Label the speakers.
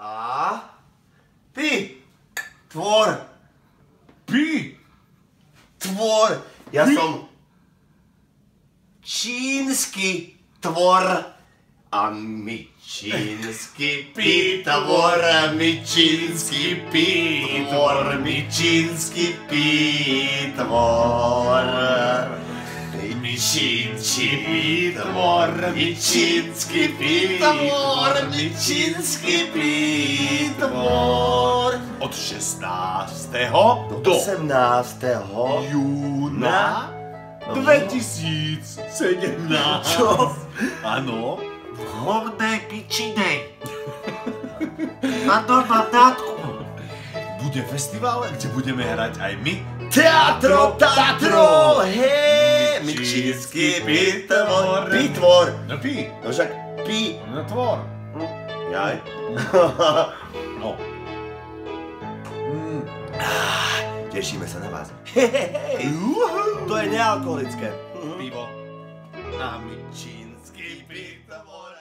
Speaker 1: A ty, tvor.
Speaker 2: Pi.
Speaker 1: Tvor. Ja som čínsky tvor. A my čínsky pitvor, my čínsky pitvor, my čínsky pitvor. My čínsky pitvor, my čínsky pitvor, my čínsky pitvor.
Speaker 2: Od 16. do
Speaker 1: 18.
Speaker 2: júna 2017.
Speaker 1: Čo?
Speaker 2: Áno.
Speaker 3: V Hornej Pičinej. Na doma tátku.
Speaker 2: Bude festival, kde budeme hrať aj my.
Speaker 1: Teatro Tatro, hej, my čínsky pitvor. Pitvor.
Speaker 2: No pi.
Speaker 1: No však pi.
Speaker 2: No tvor.
Speaker 1: Jaj.
Speaker 2: No.
Speaker 1: Tešíme sa na vás. To je nealkoholické.
Speaker 2: Pivo.
Speaker 1: A my čínsky pitvor.